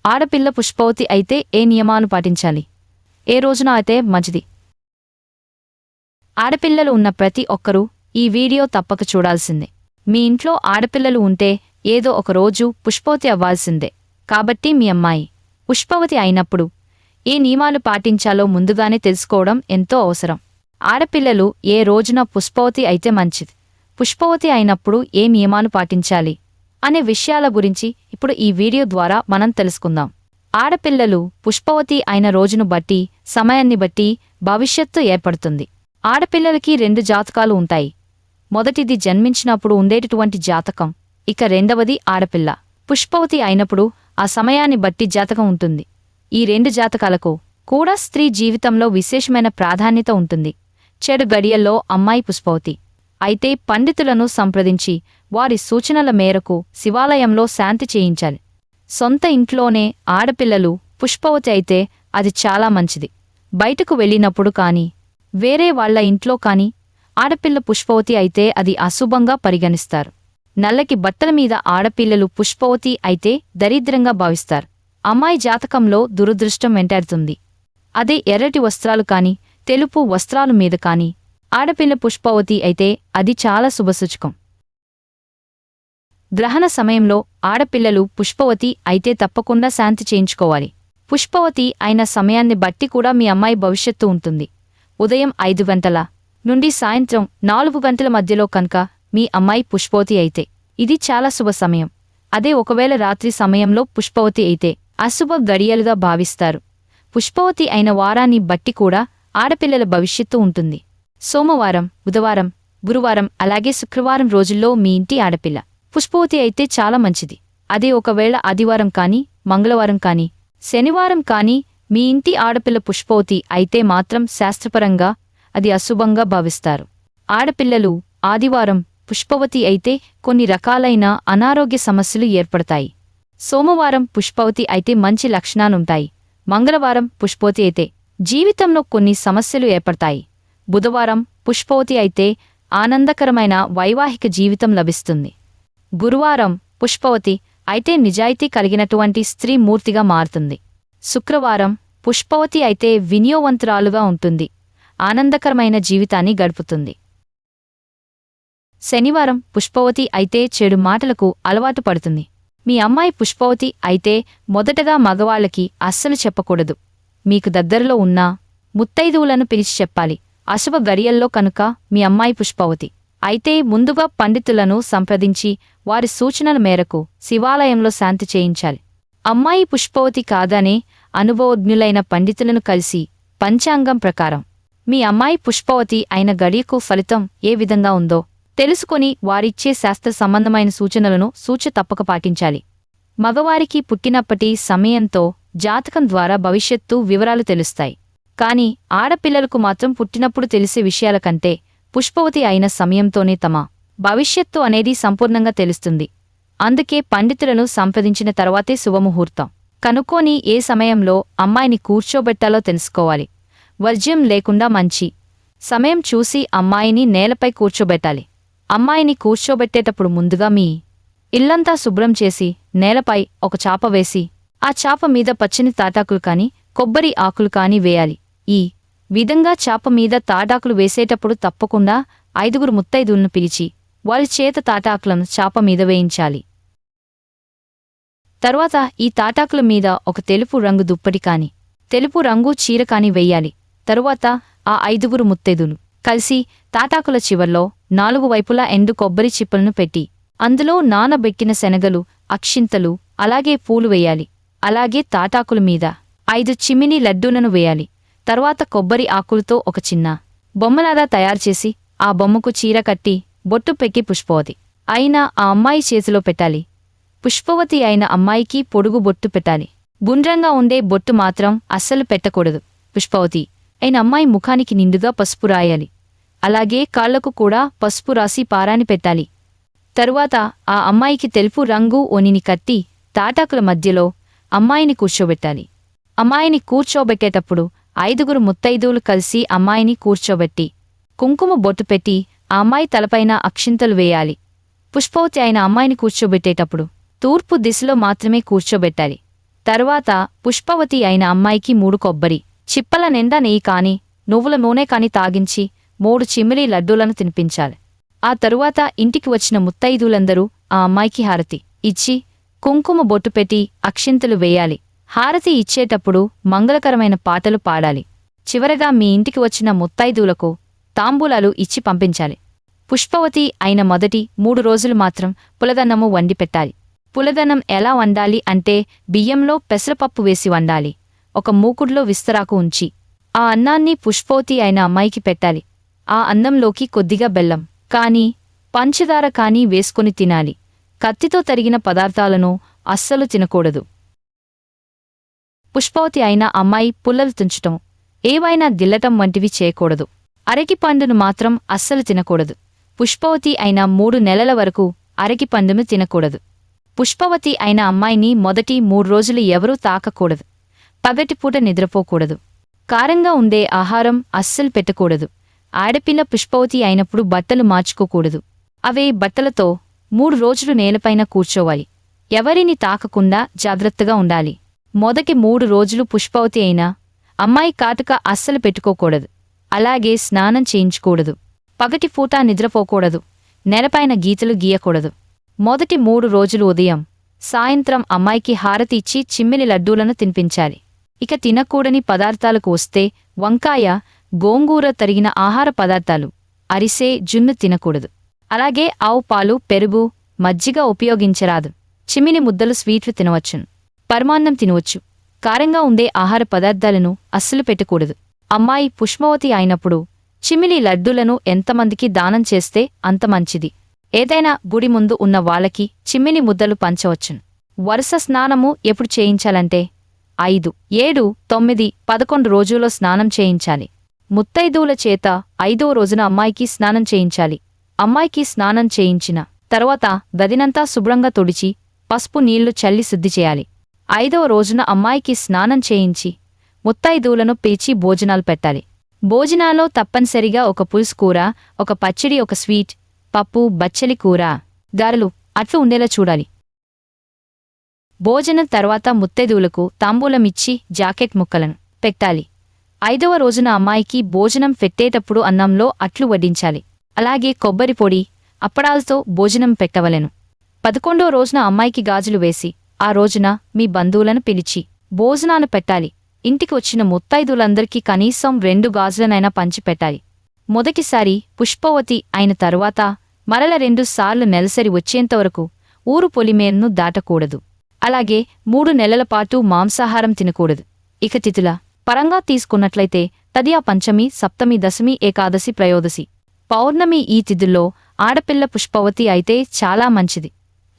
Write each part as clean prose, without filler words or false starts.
ఆడపిల్ల పుష్పవతి అయితే ఏ నియమాలు పాటించాలి? ఏ రోజున అయితే మంచిది? ఆడపిల్లలు ఉన్న ప్రతి ఒక్కరూ ఈ వీడియో తప్పక చూడాల్సిందే. మీ ఇంట్లో ఆడపిల్లలు ఉంటే ఏదో ఒక రోజు పుష్పవతి అవ్వాల్సిందే. కాబట్టి మీ అమ్మాయి పుష్పవతి అయినప్పుడు ఏ నియమాలు పాటించాలో ముందుగానే తెలుసుకోవడం ఎంతో అవసరం. ఆడపిల్లలు ఏ రోజున పుష్పవతి అయితే మంచిది, పుష్పవతి అయినప్పుడు ఏ నియమాలు పాటించాలి అనే విషయాల గురించి ఇప్పుడు ఈ వీడియో ద్వారా మనం తెలుసుకుందాం. ఆడపిల్లలు పుష్పవతి అయిన రోజును బట్టి, సమయాన్ని బట్టి భవిష్యత్తు ఏర్పడుతుంది. ఆడపిల్లలకి 2 జాతకాలు ఉంటాయి. మొదటిది జన్మించినప్పుడు ఉండేటటువంటి జాతకం, ఇక రెండవది ఆడపిల్ల పుష్పవతి అయినప్పుడు ఆ సమయాన్ని బట్టి జాతకం ఉంటుంది. ఈ 2 జాతకాలకు కూడా స్త్రీ జీవితంలో విశేషమైన ప్రాధాన్యత ఉంటుంది. చెడు గడియల్లో అమ్మాయి పుష్పవతి అయితే పండితులను సంప్రదించి వారి సూచనల మేరకు శివాలయంలో శాంతి చేయించాలి. సొంత ఇంట్లోనే ఆడపిల్లలు పుష్పవతి అయితే అది చాలా మంచిది. బయటకు వెళ్ళినప్పుడు కాని, వేరే వాళ్ల ఇంట్లో కాని ఆడపిల్ల పుష్పవతి అయితే అది అశుభంగా పరిగణిస్తారు. నల్లకి బట్టల మీద ఆడపిల్లలు పుష్పవతి అయితే దరిద్రంగా భావిస్తారు. అమ్మాయి జాతకంలో దురదృష్టం వెంటాడుతుంది. అదే ఎర్రటి వస్త్రాలు కాని, తెలుపు వస్త్రాల మీద కాని ఆడపిల్ల పుష్పవతి అయితే అది చాలా శుభసూచకం. గ్రహణ సమయంలో ఆడపిల్లలు పుష్పవతి అయితే తప్పకుండా శాంతి చేయించుకోవాలి. పుష్పవతి అయిన సమయాన్ని బట్టి కూడా మీ అమ్మాయి భవిష్యత్తు ఉంటుంది. ఉదయం 5 గంటల నుండి సాయంత్రం 4 గంటల మధ్యలో కనుక మీ అమ్మాయి పుష్పవతి అయితే ఇది చాలా శుభ సమయం. అదే ఒకవేళ రాత్రి సమయంలో పుష్పవతి అయితే అశుభ గడియలుగా భావిస్తారు. పుష్పవతి అయిన వారాన్ని బట్టి కూడా ఆడపిల్లల భవిష్యత్తు ఉంటుంది. సోమవారం, బుధవారం, గురువారం అలాగే శుక్రవారం రోజుల్లో మీ ఇంటి ఆడపిల్ల పుష్పవతి అయితే చాలా మంచిది. అదే ఒకవేళ ఆదివారం కాని, మంగళవారం కాని, శనివారం కాని మీ ఇంటి ఆడపిల్ల పుష్పవతి అయితే మాత్రం శాస్త్రపరంగా అది అశుభంగా భావిస్తారు. ఆడపిల్లలు ఆదివారం పుష్పవతి అయితే కొన్ని రకాలైన అనారోగ్య సమస్యలు ఏర్పడతాయి. సోమవారం పుష్పవతి అయితే మంచి లక్షణాలుంటాయి. మంగళవారం పుష్పవతి అయితే జీవితంలో కొన్ని సమస్యలు ఏర్పడతాయి. బుధవారం పుష్పవతి అయితే ఆనందకరమైన వైవాహిక జీవితం లభిస్తుంది. గురువారం పుష్పవతి అయితే నిజాయితీ కలిగినటువంటి స్త్రీ మూర్తిగా మారుతుంది. శుక్రవారం పుష్పవతి అయితే వినియోగవంతురాలుగా ఉంటుంది. ఆనందకరమైన జీవితాన్ని గడుపుతుంది. శనివారం పుష్పవతి అయితే చెడు మాటలకు అలవాటు పడుతుంది. మీ అమ్మాయి పుష్పవతి అయితే మొదటగా మగవాళ్లకి అస్సలు చెప్పకూడదు. మీకు దగ్గరలో ఉన్న ముత్తైదువులను పిలిచి చెప్పాలి. అశుభ గడియల్లో కనుక మీ అమ్మాయి పుష్పవతి అయితే ముందుగా పండితులను సంప్రదించి వారి సూచనల మేరకు శివాలయంలో శాంతి చేయించాలి. అమ్మాయి పుష్పవతి కాదనే అనుభవజ్ఞులైన పండితులను కలిసి పంచాంగం ప్రకారం మీ అమ్మాయి పుష్పవతి అయిన గడియకు ఫలితం ఏ విధంగా ఉందో తెలుసుకొని వారిచ్చే శాస్త్ర సంబంధమైన సూచనలను తప్పక పాటించాలి. మగవారికి పుట్టినప్పటి సమయంతో జాతకం ద్వారా భవిష్యత్తు వివరాలు తెలుస్తాయి. కాని ఆడపిల్లలకు మాత్రం పుట్టినప్పుడు తెలిసే విషయాల కంటే పుష్పవతి అయిన సమయంతోనే తమ భవిష్యత్తు అనేది సంపూర్ణంగా తెలుస్తుంది. అందుకే పండితులను సంప్రదించిన తర్వాతే శుభముహూర్తం కనుక్కొని ఏ సమయంలో అమ్మాయిని కూర్చోబెట్టాలో తెలుసుకోవాలి. వర్జ్యం లేకుండా మంచి సమయం చూసి అమ్మాయిని నేలపై కూర్చోబెట్టాలి. అమ్మాయిని కూర్చోబెట్టేటప్పుడు ముందుగా మీ ఇల్లంతా శుభ్రం చేసి నేలపై ఒక చాప వేసి ఆ చాప మీద పచ్చని తాటాకులు కాని, కొబ్బరి ఆకులు కాని వేయాలి. ఈ విధంగా చాప మీద తాటాకులు వేసేటప్పుడు తప్పకుండా 5 ముత్తైదులను పిలిచి వారి చేత తాటాకులను చాప మీద వేయించాలి. తరువాత ఈ తాటాకుల మీద ఒక తెలుపు రంగు దుప్పటి కాని, తెలుపు రంగు చీర కాని వెయ్యాలి. తరువాత ఆ 5 ముత్తైదులు కలిసి తాటాకుల చివర్లో 4 వైపులా ఎండు కొబ్బరి చిప్పలను పెట్టి అందులో నానబెట్టిన శనగలు, అక్షింతలు అలాగే పూలు వేయాలి. అలాగే తాటాకుల మీద 5 చిమ్మిని లడ్డూలను వేయాలి. తర్వాత కొబ్బరి ఆకులతో ఒక చిన్న బొమ్మలాగా తయారుచేసి ఆ బొమ్మకు చీర కట్టి బొట్టు పెక్కి పుష్పవతి అయిన ఆ అమ్మాయి చేతిలో పెట్టాలి. పుష్పవతి అయిన అమ్మాయికి పొడుగు బొట్టు పెట్టాలి. గుండ్రంగా ఉండే బొట్టు మాత్రం అస్సలు పెట్టకూడదు. పుష్పవతి అయిన అమ్మాయి ముఖానికి నిండుగా పసుపు రాయాలి. అలాగే కాళ్లకు కూడా పసుపు రాసి పారాని పెట్టాలి. తరువాత ఆ అమ్మాయికి తెలుపు రంగు ఓనిని కట్టి తాటాకుల మధ్యలో అమ్మాయిని కూర్చోబెట్టాలి. అమ్మాయిని కూర్చోబెట్టేటప్పుడు 5 ముత్తైదువులు కలిసి అమ్మాయిని కూర్చోబెట్టి కుంకుమ బొట్టు పెట్టి ఆ అమ్మాయి తలపైన అక్షింతలు వేయాలి. పుష్పవతి అయిన అమ్మాయిని కూర్చోబెట్టేటప్పుడు తూర్పు దిశలో మాత్రమే కూర్చోబెట్టాలి. తర్వాత పుష్పవతి అయిన అమ్మాయికి 3 కొబ్బరి చిప్పల నిండా నెయ్యి కాని నువ్వుల నూనె కాని తాగించి 3 చిమ్మిలి లడ్డూలను తినిపించాలి. ఆ తరువాత ఇంటికి వచ్చిన ముత్తైదులందరూ ఆ అమ్మాయికి హారతి ఇచ్చి కుంకుమ బొట్టు పెట్టి అక్షింతలు వేయాలి. హారతి ఇచ్చేటప్పుడు మంగళకరమైన పాటలు పాడాలి. చివరగా మీ ఇంటికి వచ్చిన ముత్తైదులకు తాంబూలాలు ఇచ్చి పంపించాలి. పుష్పవతి అయిన మొదటి 3 రోజులు మాత్రం పులదన్నము వండి పెట్టాలి. పులదన్నం ఎలా వండాలి అంటే బియ్యంలో పెసరపప్పు వేసి వండాలి. ఒక మూకుడ్లో విస్తరాకు ఉంచి ఆ అన్నాన్ని పుష్పవతి అయిన అమ్మాయికి పెట్టాలి. ఆ అన్నంలోకి కొద్దిగా బెల్లం కానీ పంచదార కానీ వేసుకుని తినాలి. కత్తితో తరిగిన పదార్థాలను అస్సలు తినకూడదు. పుష్పవతి అయిన అమ్మాయి పుల్లలు తుంచటం, ఏవైనా గిల్లటం వంటివి చేయకూడదు. అరకిపండును మాత్రం అస్సలు తినకూడదు. పుష్పవతి అయిన 3 నెలల వరకు అరకిపండును తినకూడదు. పుష్పవతి అయిన అమ్మాయిని మొదటి 3 రోజులు ఎవరూ తాకకూడదు. పగటిపూట నిద్రపోకూడదు. కారంగా ఉండే ఆహారం అస్సలు పెట్టకూడదు. ఆడపిల్ల పుష్పవతి అయినప్పుడు బట్టలు మార్చుకోకూడదు. అవే బట్టలతో 3 రోజులు నేలపైన కూర్చోవాలి. ఎవరిని తాకకుండా జాగ్రత్తగా ఉండాలి. మొదటి 3 రోజులు పుష్పవతి అయిన అమ్మాయి కాటుక అస్సలు పెట్టుకోకూడదు. అలాగే స్నానం చేయించకూడదు. పగటిపూట నిద్రపోకూడదు. నెలపైన గీతలు గీయకూడదు. మొదటి 3 రోజులు ఉదయం సాయంత్రం అమ్మాయికి హారతి ఇచ్చి చిమ్మిలి లడ్డూలను తినిపించాలి. ఇక తినకూడని పదార్థాలకు వస్తే వంకాయ, గోంగూర తరిగిన ఆహార పదార్థాలు, అరిసె, జున్ను తినకూడదు. అలాగే ఆవు పాలు, పెరుగు, మజ్జిగ ఉపయోగించరాదు. చిమ్మిలి ముద్దలు స్వీట్లు తినవచ్చును. పరమాన్నం తినవచ్చు. కారంగా ఉండే ఆహార పదార్థాలను అస్సలు పెట్టకూడదు. అమ్మాయి పుష్పవతి అయినప్పుడు చిమ్మిలి లడ్డూలను ఎంతమందికి దానం చేస్తే అంత మంచిది. ఏదైనా గుడి ముందు ఉన్న వాళ్ళకి చిమ్మిలి ముద్దలు పంచవచ్చును. వరుస స్నానము ఎప్పుడు చేయించాలంటే 5, 7, 9, 11 రోజుల్లో స్నానం చేయించాలి. ముత్తైదువుల చేత 5వ రోజున అమ్మాయికి స్నానం చేయించాలి. అమ్మాయికి స్నానం చేయించిన తర్వాత గదినంతా శుభ్రంగా తుడిచి పసుపు నీళ్లు చల్లి శుద్ధి చేయాలి. 5వ రోజున అమ్మాయికి స్నానం చేయించి ముత్తైదువులను పిలిచి భోజనాలు పెట్టాలి. భోజనాల్లో తప్పనిసరిగా ఒక పులుసు కూర, ఒక పచ్చడి, ఒక స్వీట్, పప్పు, బచ్చలి కూర, గారెలు అట్లు ఉండేలా చూడాలి. భోజనం తర్వాత ముత్తైదువులకు తాంబూలమిచ్చి జాకెట్ ముక్కలను పెట్టాలి. 5వ రోజున అమ్మాయికి భోజనం పెట్టేటప్పుడు అన్నంలో అట్లు వడ్డించాలి. అలాగే కొబ్బరి పొడి, అప్పడాలతో భోజనం పెట్టవలెను. 11వ రోజున అమ్మాయికి గాజులు వేసి ఆ రోజున మీ బంధువులను పిలిచి భోజనాలు పెట్టాలి. ఇంటికి వచ్చిన ముత్తైదులందరికీ కనీసం 2 గాజులనైనా పంచిపెట్టాలి. మొదటిసారి పుష్పవతి అయిన తరువాత మరల 2 సార్లు నెలసరి వచ్చేంతవరకు ఊరు పొలిమేరను దాటకూడదు. అలాగే 3 నెలల పాటు మాంసాహారం తినకూడదు. ఇక తిథుల పరంగా తీసుకున్నట్లయితే తదియా, పంచమి, సప్తమి, దశమి, ఏకాదశి, త్రయోదశి, పౌర్ణమి ఈ తిథుల్లో ఆడపిల్ల పుష్పవతి అయితే చాలా మంచిది.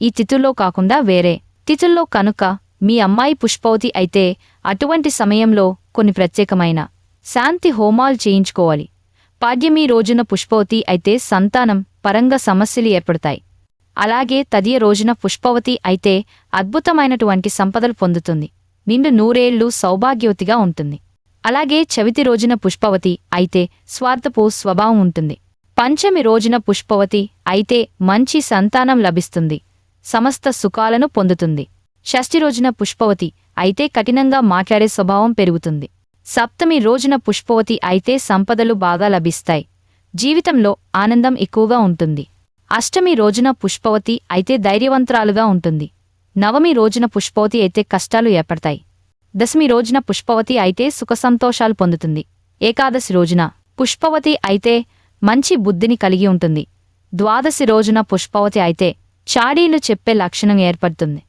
ఈ తిథుల్లో కాకుండా వేరే తిథుల్లో కనుక మీ అమ్మాయి పుష్పవతి అయితే అటువంటి సమయంలో కొన్ని ప్రత్యేకమైన శాంతి హోమాలు చేయించుకోవాలి. పాడ్యమి రోజున పుష్పవతి అయితే సంతానం పరంగా సమస్యలు ఏర్పడతాయి. అలాగే తదియ రోజున పుష్పవతి అయితే అద్భుతమైనటువంటి సంపదలు పొందుతుంది. నిండు 100 ఏళ్లు సౌభాగ్యవతిగా ఉంటుంది. అలాగే చవితి రోజున పుష్పవతి అయితే స్వార్థపు స్వభావం ఉంటుంది. పంచమి రోజున పుష్పవతి అయితే మంచి సంతానం లభిస్తుంది. సమస్త సుఖాలను పొందుతుంది. షష్ఠి రోజున పుష్పవతి అయితే కఠినంగా మాట్లాడే స్వభావం పెరుగుతుంది. సప్తమి రోజున పుష్పవతి అయితే సంపదలు బాగా లభిస్తాయి. జీవితంలో ఆనందం ఎక్కువగా ఉంటుంది. అష్టమి రోజున పుష్పవతి అయితే ధైర్యవంతురాలుగా ఉంటుంది. నవమి రోజున పుష్పవతి అయితే కష్టాలు ఏర్పడతాయి. దశమి రోజున పుష్పవతి అయితే సుఖసంతోషాలు పొందుతుంది. ఏకాదశి రోజున పుష్పవతి అయితే మంచి బుద్ధిని కలిగి ఉంటుంది. ద్వాదశి రోజున పుష్పవతి అయితే చాడీలు చెప్పే లక్షణం ఏర్పడుతుంది.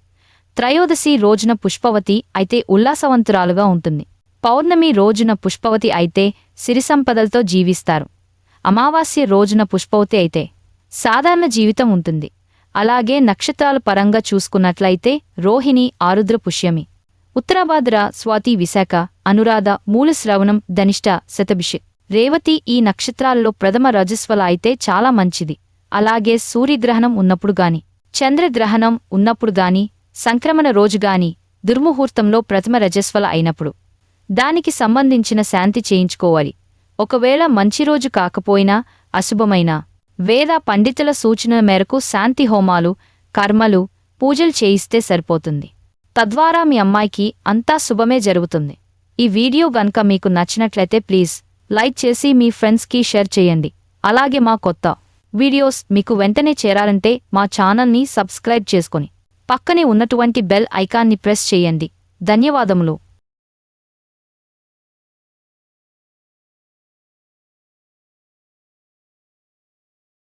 త్రయోదశి రోజున పుష్పవతి అయితే ఉల్లాసవంతురాలుగా ఉంటుంది. పౌర్ణమి రోజున పుష్పవతి అయితే సిరిసంపదలతో జీవిస్తారు. అమావాస్య రోజున పుష్పవతి అయితే సాధారణ జీవితం ఉంటుంది. అలాగే నక్షత్రాల పరంగా చూసుకున్నట్లయితే రోహిణి, ఆరుద్ర, పుష్యమి, ఉత్తరాభాద్ర, స్వాతి, విశాఖ, అనురాధ, మూలశ్రవణం, ధనిష్ట, శతభిష, రేవతి ఈ నక్షత్రాలలో ప్రథమ రజస్వల అయితే చాలా మంచిది. అలాగే సూర్యగ్రహణం ఉన్నప్పుడు గాని, చంద్రగ్రహణం ఉన్నప్పుడు గాని, సంక్రమణ రోజుగాని, దుర్ముహూర్తంలో ప్రథమ రజస్వల అయినప్పుడు దానికి సంబంధించిన శాంతి చేయించుకోవాలి. ఒకవేళ మంచి రోజు కాకపోయినా అశుభమైన వేద పండితుల సూచన మేరకు శాంతి హోమాలు, కర్మలు, పూజలు చేయిస్తే సరిపోతుంది. తద్వారా మీ అమ్మాయికి అంతా శుభమే జరుగుతుంది. ఈ వీడియో గనుక మీకు నచ్చినట్లయితే ప్లీజ్ లైక్ చేసి మీ ఫ్రెండ్స్కి షేర్ చేయండి. అలాగే మా కొత్త వీడియోస్ మీకు వెంటనే చేరాలంటే మా ఛానల్ని సబ్స్క్రైబ్ చేసుకొని పక్కనే ఉన్నటువంటి బెల్ ఐకాన్ని ప్రెస్ చేయండి. ధన్యవాదములు.